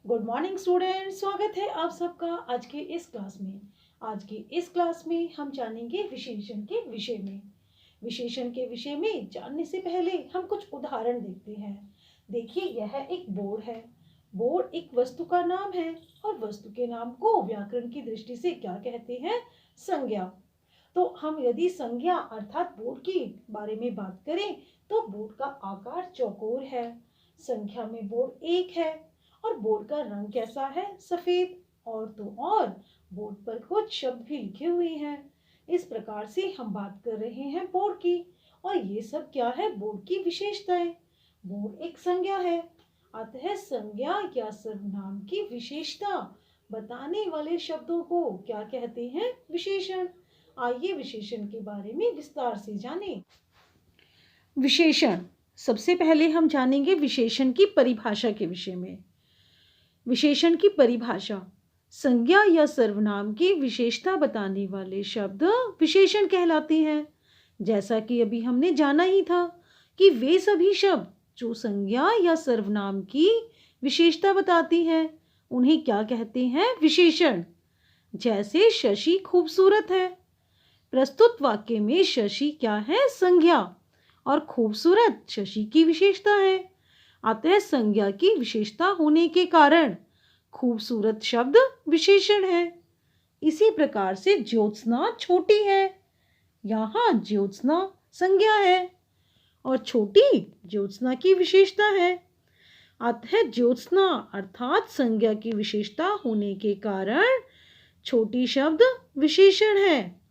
Good morning student, स्वागत है आप सबका आज के इस क्लास में। आज की इस क्लास में हम जानेंगे विशेषण के विषय में। विशेषण के विषय में जानने से पहले हम कुछ उदाहरण देखते हैं। देखिए, यह एक बोर्ड है। बोर्ड एक वस्तु का नाम है और वस्तु के नाम को व्याकरण की दृष्टि से क्या कहते हैं? संज्ञा। तो हम यदि संज्ञा अर्थात बोर्ड की बारे में बात करें तो बोर्ड का आकार चौकोर है। संख्या में बोर्ड एक है और बोर्ड का रंग कैसा है? सफेद। और तो और बोर्ड पर कुछ शब्द भी लिखे हुए हैं। इस प्रकार से हम बात कर रहे हैं बोर्ड की। और ये सब क्या है? बोर्ड की विशेषताएं। बोर्ड एक संज्ञा है, अतः संज्ञा या सर्वनाम की विशेषता बताने वाले शब्दों को क्या कहते हैं? विशेषण। आइए विशेषण के बारे में विस्तार से जानें। विशेषण। सबसे पहले हम जानेंगे विशेषण की परिभाषा के विषय में। विशेषण की परिभाषा: संज्ञा या सर्वनाम की विशेषता बताने वाले शब्द विशेषण कहलाते हैं। जैसा कि अभी हमने जाना ही था कि वे सभी शब्द जो संज्ञा या सर्वनाम की विशेषता बताती हैं उन्हें क्या कहते हैं? विशेषण। जैसे शशि खूबसूरत है। प्रस्तुत वाक्य में शशि क्या है? संज्ञा और खूबसूरत शशि की विशेषता है। अतः संज्ञा की विशेषता होने के कारण खूबसूरत शब्द विशेषण है। इसी प्रकार से ज्योत्सना छोटी है। यहाँ ज्योत्सना संज्ञा है और छोटी ज्योत्सना की विशेषता है। अतः ज्योत्सना अर्थात संज्ञा की विशेषता होने के कारण छोटी शब्द विशेषण है।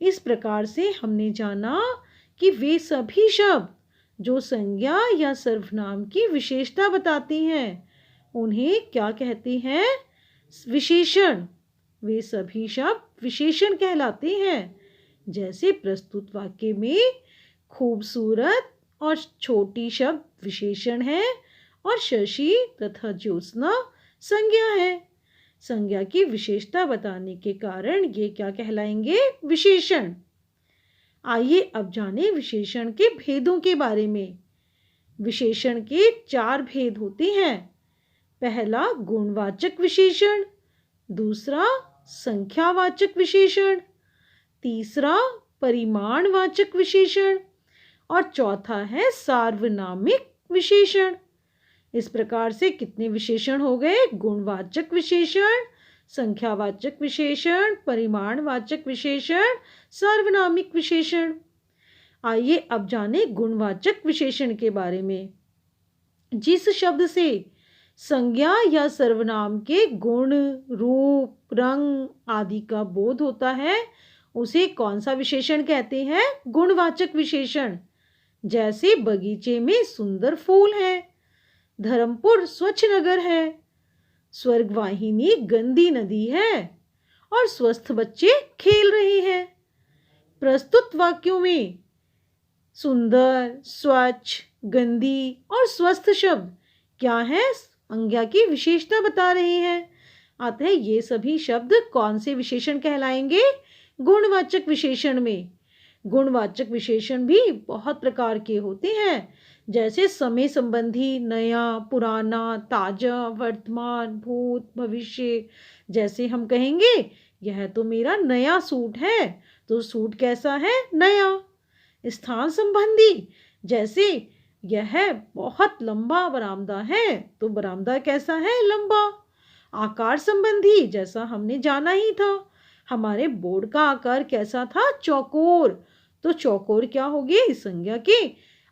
इस प्रकार से हमने जाना कि वे सभी शब्द जो संज्ञा या सर्वनाम की विशेषता बताती हैं उन्हें क्या कहते हैं? विशेषण। वे सभी शब्द विशेषण कहलाते हैं। जैसे प्रस्तुत वाक्य में खूबसूरत और छोटी शब्द विशेषण है और शशि तथा ज्योत्सना संज्ञा है। संज्ञा की विशेषता बताने के कारण ये क्या कहलाएंगे? विशेषण। आइए अब जानें विशेषण के भेदों के बारे में। विशेषण के 4 भेद होते हैं। पहला गुणवाचक विशेषण, दूसरा संख्यावाचक विशेषण, तीसरा परिमाणवाचक विशेषण और चौथा है सार्वनामिक विशेषण। इस प्रकार से कितने विशेषण हो गए? गुणवाचक विशेषण, संख्यावाचक विशेषण, परिमाणवाचक विशेषण, सार्वनामिक विशेषण। आइए अब जानें गुणवाचक विशेषण के बारे में। जिस शब्द से संज्ञा या सर्वनाम के गुण, रूप, रंग आदि का बोध होता है उसे कौन सा विशेषण कहते हैं? गुणवाचक विशेषण। जैसे बगीचे में सुंदर फूल हैं, धर्मपुर स्वच्छ नगर है, स्वर्गवाहिनी गंदी नदी है और स्वस्थ बच्चे खेल रहे हैं। प्रस्तुत वाक्यों में सुंदर, स्वच्छ, गंदी और स्वस्थ शब्द क्या है? संज्ञा की विशेषता बता रहे हैं। अतः ये सभी शब्द कौन से विशेषण कहलाएंगे? गुणवाचक विशेषण में। गुणवाचक विशेषण भी बहुत प्रकार के होते हैं। जैसे समय संबंधी, नया, पुराना, ताजा, वर्तमान, भूत, भविष्य। जैसे हम कहेंगे यह तो मेरा नया सूट है, तो सूट कैसा है? नया। स्थान संबंधी, जैसे यह बहुत लंबा बरामदा है, तो बरामदा कैसा है? लंबा। आकार संबंधी, जैसा हमने जाना ही था, हमारे बोर्ड का आकार कैसा था? चौकोर। तो चौकोर क्या हो गई? संज्ञा के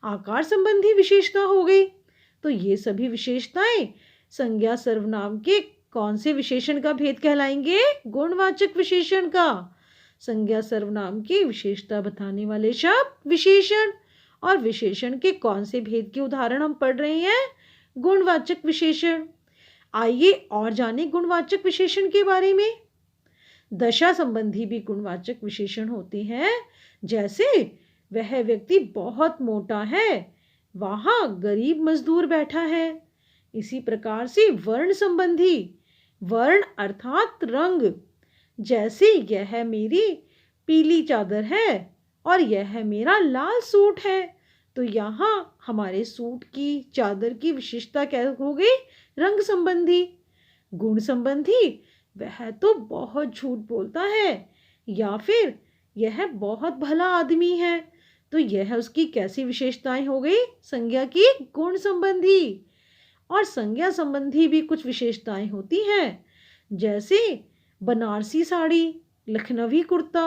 आकार संबंधी विशेषता हो गई। तो ये सभी विशेषताएं संज्ञा सर्वनाम के कौन से विशेषण का भेद कहलाएंगे? गुणवाचक विशेषण का। संज्ञा सर्वनाम की विशेषता बताने वाले शब्द विशेषण। और विशेषण के कौन से भेद के उदाहरण हम पढ़ रहे हैं? गुणवाचक विशेषण। आइए और जानें गुणवाचक विशेषण के बारे में। दशा संबंधी भी गुणवाचक विशेषण होते हैं। जैसे वह व्यक्ति बहुत मोटा है, वहां गरीब मजदूर बैठा है। इसी प्रकार से वर्ण संबंधी, वर्ण अर्थात रंग। जैसे यह मेरी पीली चादर है और यह मेरा लाल सूट है। तो यहाँ हमारे सूट की, चादर की विशेषता क्या हो गई? रंग संबंधी। गुण संबंधी वह तो बहुत झूठ बोलता है, या फिर यह बहुत भला आदमी है। तो यह उसकी कैसी विशेषताएं हो गई? संज्ञा की गुण संबंधी। और संज्ञा संबंधी भी कुछ विशेषताएं होती हैं, जैसे बनारसी साड़ी, लखनवी कुर्ता,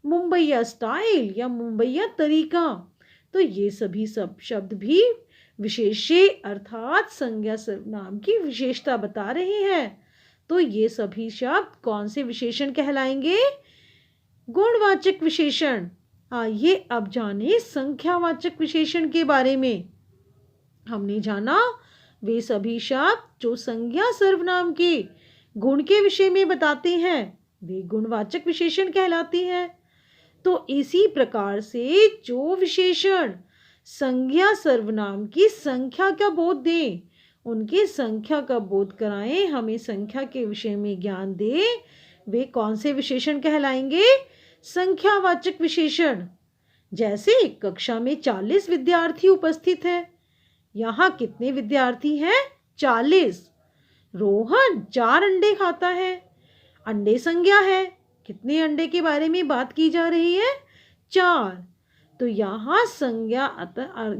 मुंबईया स्टाइल या मुंबईया तरीका। तो ये सभी सब शब्द भी विशेष्य अर्थात संज्ञा सर्वनाम की विशेषता बता रहे हैं। तो ये सभी शब्द कौन से विशेषण कहलाएंगे? गुणवाचक विशेषण। आइए अब जाने संख्यावाचक विशेषण के बारे में। हमने जाना वे सभी शब्द जो संज्ञा सर्वनाम के गुण के विषय में बताते हैं वे गुणवाचक विशेषण कहलाते हैं। तो इसी प्रकार से जो विशेषण संज्ञा सर्वनाम की संख्या का बोध दें, उनके संख्या का बोध कराएं, हमें संख्या के विषय में ज्ञान दे, वे कौन से विशेषण कहलाएंगे? संख्यावाचक विशेषण। जैसे कक्षा में 40 विद्यार्थी उपस्थित हैं। यहाँ कितने विद्यार्थी हैं? 40। रोहन 4 अंडे खाता है। अंडे संज्ञा है, कितने अंडे के बारे में बात की जा रही है? 4। तो यहाँ संज्ञा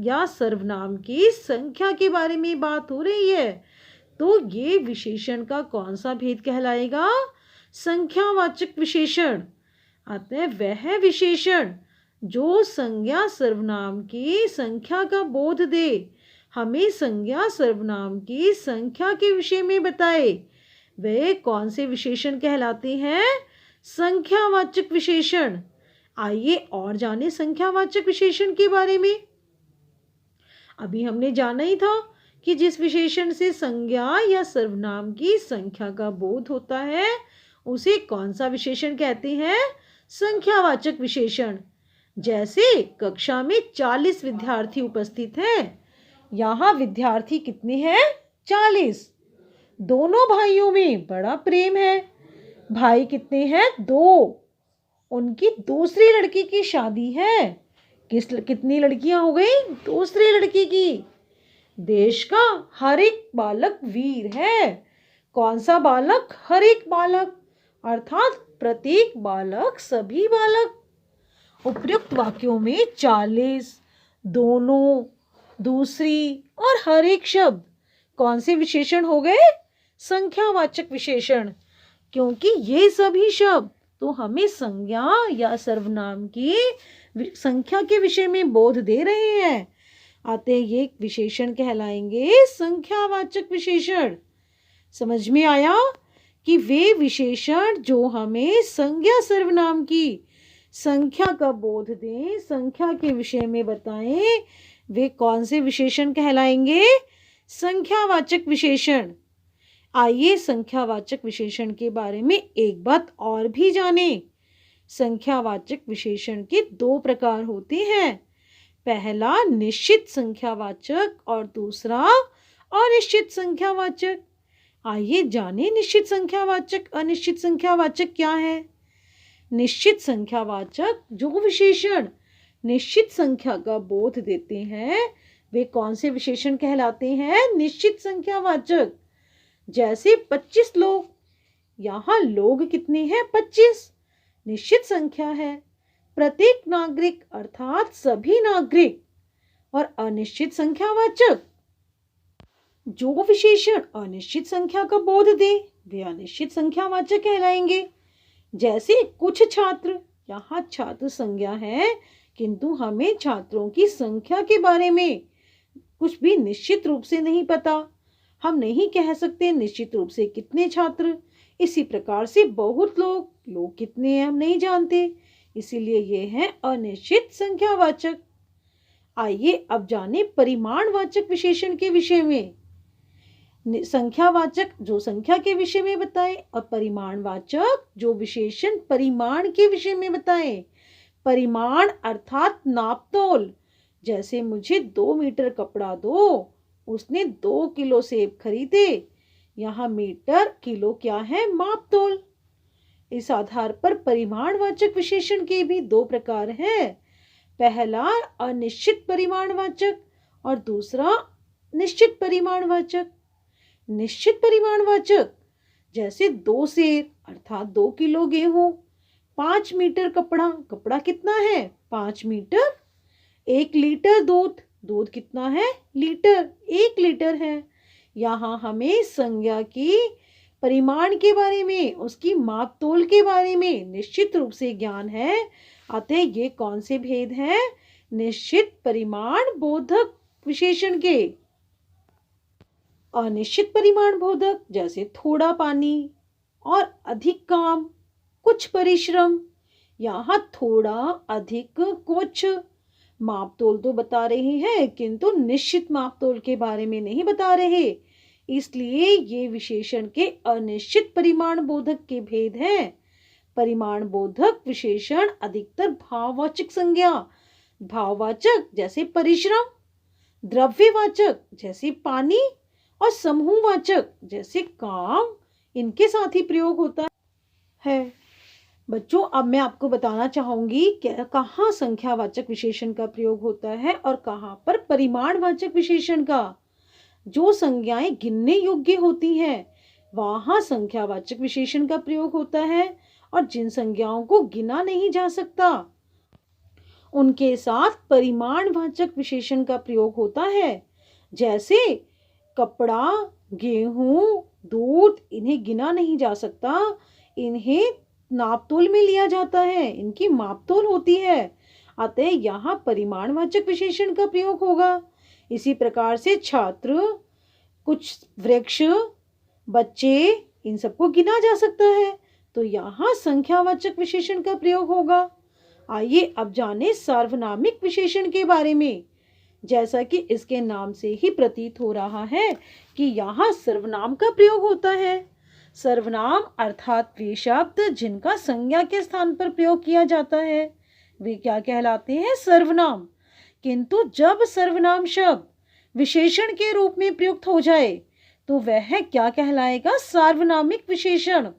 या सर्वनाम की संख्या के बारे में बात हो रही है। तो ये विशेषण का कौन सा भेद कहलाएगा? संख्यावाचक विशेषण। अतः वह विशेषण जो संज्ञा सर्वनाम की संख्या का बोध दे, हमें संज्ञा सर्वनाम की संख्या के विषय में बताए, वे कौन से विशेषण कहलाते हैं? संख्यावाचक विशेषण। आइए और जाने संख्यावाचक विशेषण के बारे में। अभी हमने जाना ही था कि जिस विशेषण से संज्ञा या सर्वनाम की संख्या का बोध होता है उसे कौन सा विशेषण कहते हैं? संख्यावाचक विशेषण। जैसे कक्षा में 40 विद्यार्थी उपस्थित हैं। यहाँ विद्यार्थी कितने हैं? 40। दोनों भाइयों में बड़ा प्रेम है। भाई कितने हैं? 2। उनकी दूसरी लड़की की शादी है। कितनी लड़कियां हो गई? दूसरी लड़की की। देश का हर एक बालक वीर है। कौन सा बालक? हर एक बालक, अर्थात प्रत्येक बालक, सभी बालक। उपयुक्त वाक्यों में 40, दोनों, दूसरी और हर एक शब्द कौन से विशेषण हो गए? संख्यावाचक विशेषण। क्योंकि ये सभी शब्द तो हमें संज्ञा या सर्वनाम की संख्या के विषय में बोध दे रहे हैं। आते ये विशेषण कहलाएंगे संख्यावाचक विशेषण। समझ में आया कि वे विशेषण जो हमें संज्ञा सर्वनाम की संख्या का बोध दें, संख्या के विषय में बताएं, वे कौन से विशेषण कहलाएंगे? संख्यावाचक विशेषण। आइए संख्यावाचक विशेषण के बारे में एक बात और भी जानें। संख्यावाचक विशेषण के 2 प्रकार होते हैं। पहला निश्चित संख्यावाचक और दूसरा अनिश्चित संख्यावाचक। आइए जानें निश्चित संख्यावाचक, अनिश्चित संख्यावाचक क्या है। निश्चित संख्यावाचक जो विशेषण निश्चित संख्या का बोध देते हैं वे कौन से विशेषण कहलाते हैं? निश्चित संख्यावाचक। जैसे 25 लोग। यहाँ लोग कितने हैं? 25। निश्चित संख्या है। प्रत्येक नागरिक अर्थात सभी नागरिक। और अनिश्चित संख्यावाचक जो विशेषण अनिश्चित संख्या का बोध दे वे अनिश्चित संख्यावाचक कहलाएंगे। जैसे कुछ छात्र। यहाँ छात्र संज्ञा है, किंतु हमें छात्रों की संख्या के बारे में कुछ भी निश्चित रूप से नहीं पता। हम नहीं कह सकते निश्चित रूप से कितने छात्र। इसी प्रकार से बहुत लोग कितने हैं हम नहीं जानते, इसीलिए ये है अनिश्चित संख्यावाचक। आइए अब जाने परिमाणवाचक विशेषण के विषय में। संख्यावाचक जो संख्या के विषय में बताएं और परिमाणवाचक जो विशेषण परिमाण के विषय में बताएं। परिमाण अर्थात नापतोल। जैसे मुझे 2 मीटर कपड़ा दो, उसने 2 किलो सेब खरीदे। यहाँ मीटर किलो क्या है? मापतोल। इस आधार पर परिमाणवाचक विशेषण के भी 2 प्रकार हैं। पहला अनिश्चित परिमाणवाचक और दूसरा निश्चित परिमाणवाचक। निश्चित परिमाणवाचक जैसे 2 सेर अर्थात 2 किलो गेहूं। 5 मीटर कपड़ा, कपड़ा कितना है 5 मीटर। 1 लीटर दूध, दूध कितना है लीटर, 1 लीटर है। यहाँ हमें संज्ञा की परिमाण के बारे में, उसकी माप तोल के बारे में निश्चित रूप से ज्ञान है। अतः ये कौन से भेद हैं, निश्चित परिमाण बोधक विशेषण के। अनिश्चित परिमाण बोधक जैसे थोड़ा पानी और अधिक काम, कुछ परिश्रम। यहाँ थोड़ा, अधिक, कुछ मापतोल तो बता रहे हैं किंतु निश्चित मापतोल के बारे में नहीं बता रहे, इसलिए ये विशेषण के अनिश्चित परिमाण बोधक के भेद हैं। परिमाण बोधक विशेषण अधिकतर भाववाचक संज्ञा, भाववाचक जैसे परिश्रम, द्रव्यवाचक जैसे पानी और समूहवाचक जैसे काम, इनके साथ ही प्रयोग होता है। बच्चों, अब मैं आपको बताना चाहूंगी कि कहाँ संख्यावाचक विशेषण का प्रयोग होता है और कहाँ पर परिमाणवाचक विशेषण का। जो संज्ञाएं गिनने योग्य होती हैं वहां संख्यावाचक विशेषण का प्रयोग होता है, और जिन संज्ञाओं को गिना नहीं जा सकता उनके साथ परिमाणवाचक विशेषण का प्रयोग होता है। जैसे कपड़ा, गेहूं, दूध, इन्हें गिना नहीं जा सकता, इन्हें नापतोल में लिया जाता है, इनकी मापतोल होती है, अतः यहाँ परिमाणवाचक विशेषण का प्रयोग होगा। इसी प्रकार से छात्र, कुछ वृक्ष, बच्चे, इन सबको गिना जा सकता है, तो यहाँ संख्यावाचक विशेषण का प्रयोग होगा। आइए अब जाने सार्वनामिक विशेषण के बारे में। जैसा कि इसके नाम से ही प्रतीत हो रहा है कि यहाँ सर्वनाम का प्रयोग होता है। सर्वनाम अर्थात वे शब्द जिनका संज्ञा के स्थान पर प्रयोग किया जाता है वे क्या कहलाते हैं, सर्वनाम। किंतु जब सर्वनाम शब्द विशेषण के रूप में प्रयुक्त हो जाए तो वह क्या कहलाएगा, सार्वनामिक विशेषण।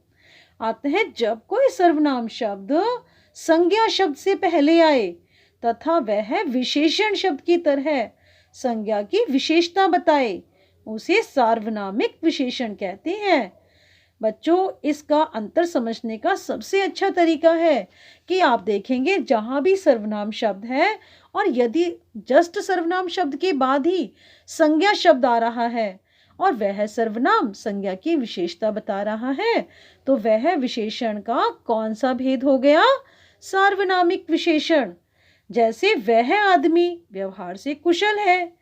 अतः जब कोई सर्वनाम शब्द संज्ञा शब्द से पहले आए तथा वह विशेषण शब्द की तरह संज्ञा की विशेषता बताए उसे सार्वनामिक विशेषण कहते हैं। बच्चों, इसका अंतर समझने का सबसे अच्छा तरीका है कि आप देखेंगे जहां भी सर्वनाम शब्द है और यदि जस्ट सर्वनाम शब्द के बाद ही संज्ञा शब्द आ रहा है और वह सर्वनाम संज्ञा की विशेषता बता रहा है तो वह विशेषण का कौन सा भेद हो गया, सार्वनामिक विशेषण। जैसे वह आदमी व्यवहार से कुशल है,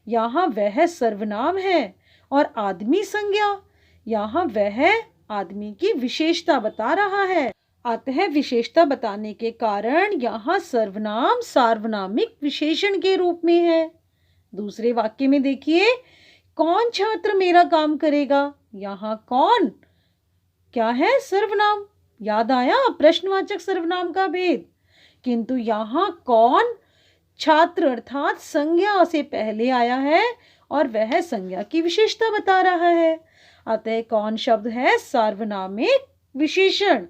यहाँ वह सर्वनाम है और आदमी संज्ञा, यहाँ वह आदमी की विशेषता बता रहा है। अतः विशेषता बताने के कारण यहाँ सर्वनाम सार्वनामिक विशेषण के रूप में है। दूसरे वाक्य में देखिए, कौन छात्र मेरा काम करेगा, यहाँ कौन क्या है, सर्वनाम। याद आया प्रश्नवाचक सर्वनाम का भेद। किंतु यहाँ कौन छात्र अर्थात संज्ञा से पहले आया है और वह संज्ञा की विशेषता बता रहा है, अतः कौन शब्द है, सार्वनामिक विशेषण।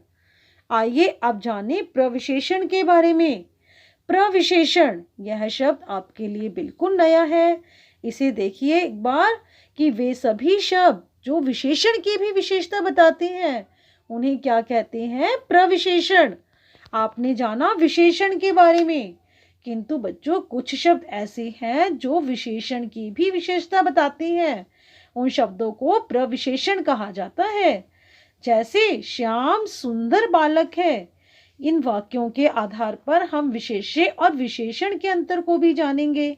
आइए अब जाने प्रविशेषण के बारे में। प्रविशेषण यह शब्द आपके लिए बिल्कुल नया है। इसे देखिए एक बार कि वे सभी शब्द जो विशेषण की भी विशेषता बताते हैं उन्हें क्या कहते हैं, प्रविशेषण। आपने जाना विशेषण के बारे में, किंतु बच्चों कुछ शब्द ऐसे हैं जो विशेषण की भी विशेषता बताते हैं, उन शब्दों को प्रविशेषण कहा जाता है। जैसे श्याम सुंदर बालक है। इन वाक्यों के आधार पर हम विशेष्य और विशेषण के अंतर को भी जानेंगे।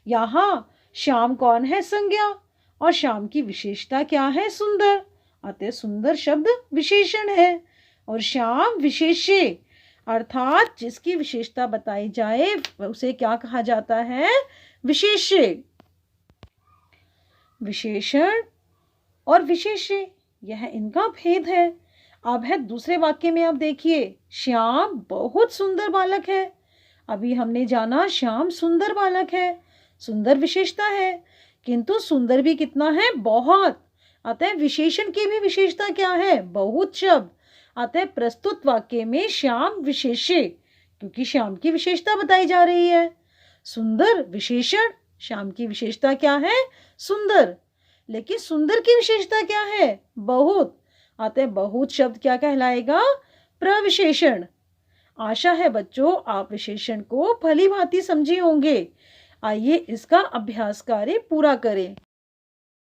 यहाँ श्याम कौन है, संज्ञा, और श्याम की विशेषता क्या है, सुंदर, अतः सुंदर शब्द विशेषण है और श्याम विशेष्य अर्थात जिसकी विशेषता बताई जाए उसे क्या कहा जाता है, विशेष्य। विशेषण और विशेष्य यह इनका भेद है। अब है दूसरे वाक्य में, आप देखिए, श्याम बहुत सुंदर बालक है। अभी हमने जाना श्याम सुंदर बालक है, सुंदर विशेषता है, किंतु सुंदर भी कितना है, बहुत। अतः विशेषण की भी विशेषता क्या है, बहुत शब्द। अतः प्रस्तुत वाक्य में श्याम विशेष्य, क्योंकि श्याम की विशेषता बताई जा रही है। सुंदर विशेषण, श्याम की विशेषता क्या है, सुंदर, लेकिन सुंदर की विशेषता क्या है, बहुत। अतः बहुत शब्द क्या कहलाएगा? प्रविशेषण। आशा है बच्चों आप विशेषण को भली भांति समझे होंगे। आइए इसका अभ्यास कार्य पूरा करें।